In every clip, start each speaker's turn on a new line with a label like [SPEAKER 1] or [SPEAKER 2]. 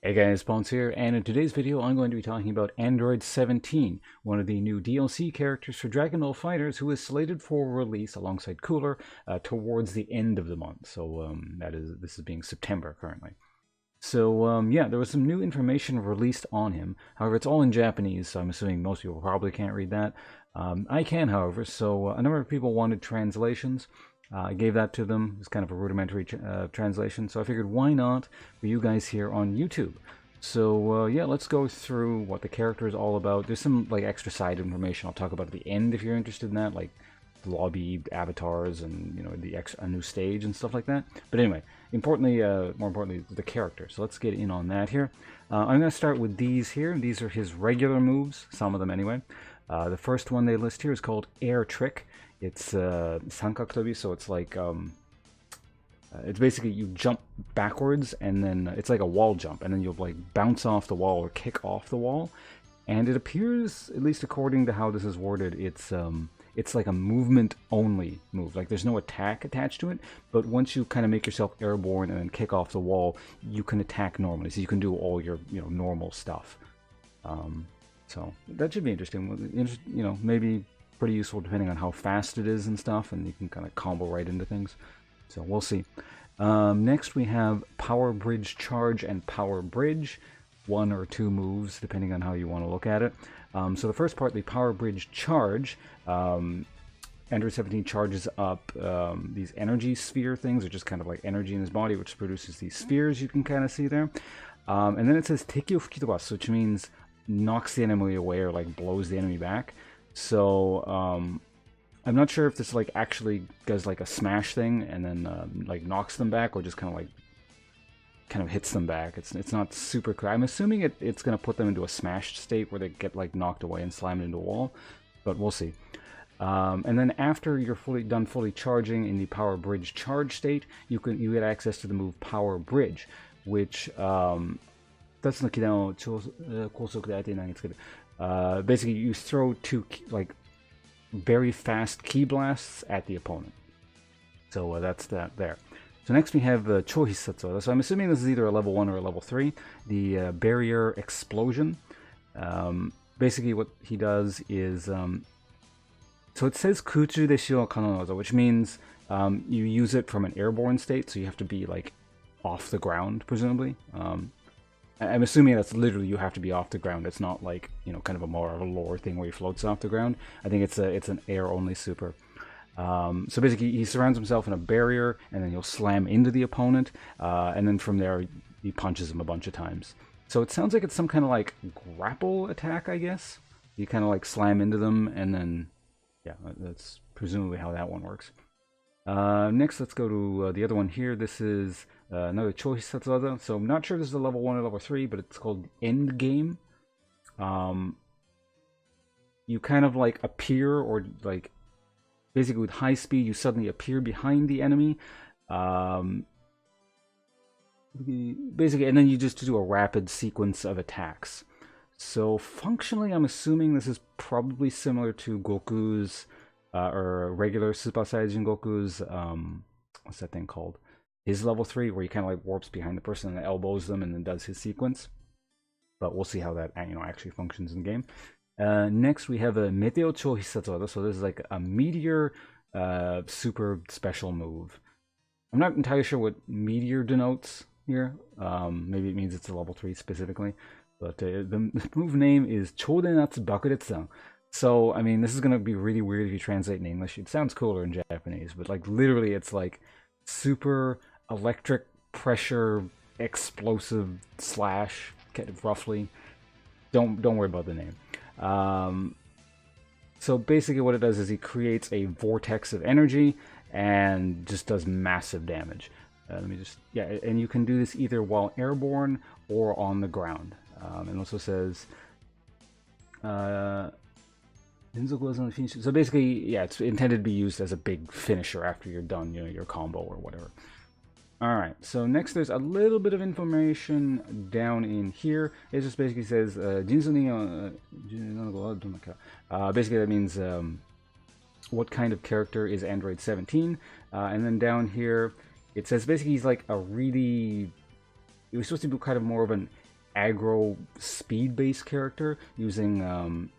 [SPEAKER 1] Hey guys, Bones here, and in today's video I'm going to be talking about Android 17, one of the new DLC characters for Dragon Ball FighterZ, who is slated for release alongside Cooler towards the end of the month. So this is being September currently. So yeah, there was some new information released on him. However, it's all in Japanese, so I'm assuming most people probably can't read that. I can, however, so a number of people wanted translations. I gave that to them. It's kind of a rudimentary translation, so I figured why not for you guys here on YouTube. So yeah, let's go through what the character is all about. There's some like extra side information I'll talk about at the end if you're interested in that, like lobby avatars and a new stage and stuff like that. But anyway, more importantly, the character. So let's get in on that here. I'm going to start with these here. These are his regular moves, some of them anyway. The first one they list here is called Air Trick. It's Sankakutobi, so it's like it's basically you jump backwards and then it's like a wall jump, and then you'll like bounce off the wall or kick off the wall. And it appears, at least according to how this is worded, it's like a movement only move. Like there's no attack attached to it, but once you kind of make yourself airborne and then kick off the wall, you can attack normally. So you can do all your normal stuff. So that should be interesting. Maybe pretty useful depending on how fast it is and stuff, and you can kind of combo right into things. So we'll see. Next we have Power Bridge Charge and Power Bridge. One or two moves depending on how you want to look at it. So the first part, the Power Bridge Charge, Android 17 charges up these energy sphere things, or just kind of like energy in his body, which produces these spheres you can kind of see there. And then it says Teki o Fukitobasu, which means knocks the enemy away or like blows the enemy back. So I'm not sure if this like actually does like a smash thing and then like knocks them back, or just kind of hits them back. It's not super clear. I'm assuming it's going to put them into a smashed state where they get like knocked away and slammed into a wall, but we'll see. And then after you're fully charging in the Power Bridge charge state, you get access to the move Power Bridge, which basically you throw two like very fast ki blasts at the opponent. So that's that there. So next we have Chohisatsu. So I'm assuming this is either a level 1 or a level 3. The Barrier Explosion. Basically what he does is... so it says Kuchu de Shio Kanonaza, which means you use it from an airborne state, so you have to be like off the ground, presumably. I'm assuming that's literally you have to be off the ground. It's not like, kind of a more of a lore thing where he floats off the ground. I think it's an air-only super. So basically, he surrounds himself in a barrier, and then you'll slam into the opponent, and then from there, he punches him a bunch of times. So it sounds like it's some kind of like grapple attack, I guess. You kind of like slam into them, and then, yeah, that's presumably how that one works. Next, let's go to the other one here. This is another Chohisatsu. So I'm not sure if this is a level 1 or level 3, but it's called Endgame. You kind of like appear, or like basically with high speed, you suddenly appear behind the enemy. Basically, and then you just do a rapid sequence of attacks. So functionally, I'm assuming this is probably similar to Goku's or regular Super Saiyajin Goku's what's that thing called? His level 3, where he kind of like warps behind the person and elbows them and then does his sequence. But we'll see how that actually functions in the game. Next we have a Meteor Chohisatsu. So this is like a Meteor super special move. I'm not entirely sure what Meteor denotes here. Maybe it means it's a level 3 specifically. But the move name is Chodenatsu Bakuretsu. So, I mean, this is going to be really weird if you translate in English. It sounds cooler in Japanese, but like literally it's like super electric pressure explosive slash, roughly. Don't worry about the name. So basically what it does is he creates a vortex of energy and just does massive damage. And you can do this either while airborne or on the ground. And also says so basically, yeah, it's intended to be used as a big finisher after you're done, your combo or whatever. Alright, so next there's a little bit of information down in here. It just basically says, basically that means what kind of character is Android 17. And then down here, it says basically he's like a really... He was supposed to be kind of more of an aggro speed-based character using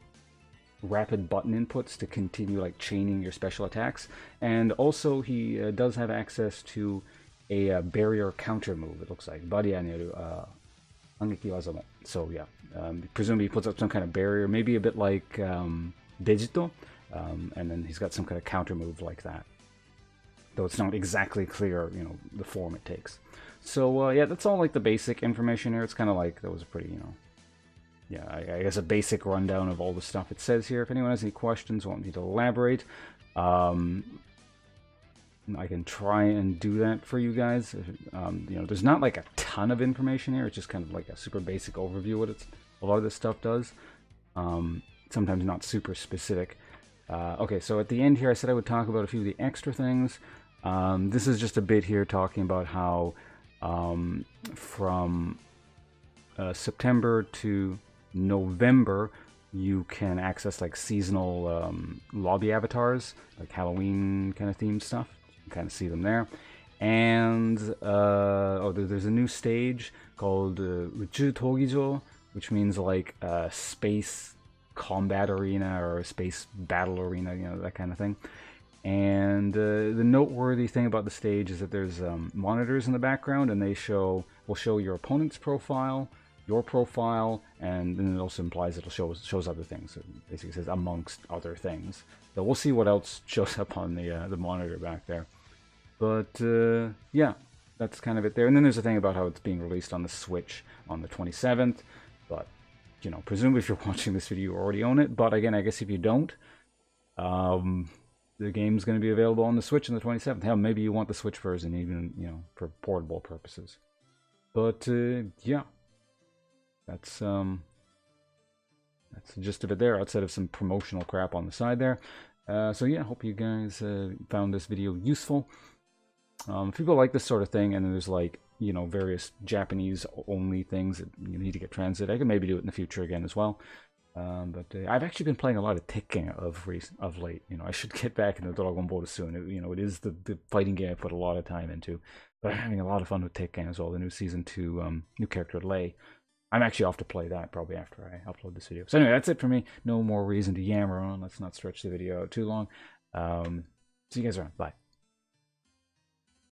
[SPEAKER 1] rapid button inputs to continue like chaining your special attacks. And also he does have access to a barrier counter move, it looks like. So yeah, presumably he puts up some kind of barrier, maybe a bit like Digito, and then he's got some kind of counter move like that. Though it's not exactly clear, you know, the form it takes. So yeah, that's all like the basic information here. It's kind of like, that was a pretty, you know, yeah, I guess a basic rundown of all the stuff it says here. If anyone has any questions, want me to elaborate, I can try and do that for you guys. You know, there's not like a ton of information here. It's just kind of like a super basic overview of what a lot of this stuff does. Sometimes not super specific. Okay, so at the end here, I said I would talk about a few of the extra things. This is just a bit here talking about how from September to November, you can access like seasonal lobby avatars, like Halloween kind of themed stuff. You can kind of see them there. And there's a new stage called Uchu Togijo, which means like space combat arena or space battle arena, you know, that kind of thing. And the noteworthy thing about the stage is that there's monitors in the background, and they will show your opponent's profile, your profile, and then it also implies it shows other things. So it basically says amongst other things. So we'll see what else shows up on the monitor back there. But yeah, that's kind of it there. And then there's a thing about how it's being released on the Switch on the 27th. But you know, presumably if you're watching this video, you already own it. But again, I guess if you don't, the game's going to be available on the Switch on the 27th. Hell, maybe you want the Switch version, even, you know, for portable purposes. But yeah, that's the gist of it there, outside of some promotional crap on the side there. So yeah, hope you guys found this video useful. If people like this sort of thing, and then there's like, you know, various Japanese only things that you need to get translated, I can maybe do it in the future again as well. But I've actually been playing a lot of Tekken of late. You know, I should get back into Dragon Ball soon. You know, it is the fighting game I put a lot of time into. But I'm having a lot of fun with Tekken as well. The new season 2, new character Lei. I'm actually off to play that probably after I upload this video. So anyway, that's it for me. No more reason to yammer on. Let's not stretch the video out too long. See you guys around. Bye.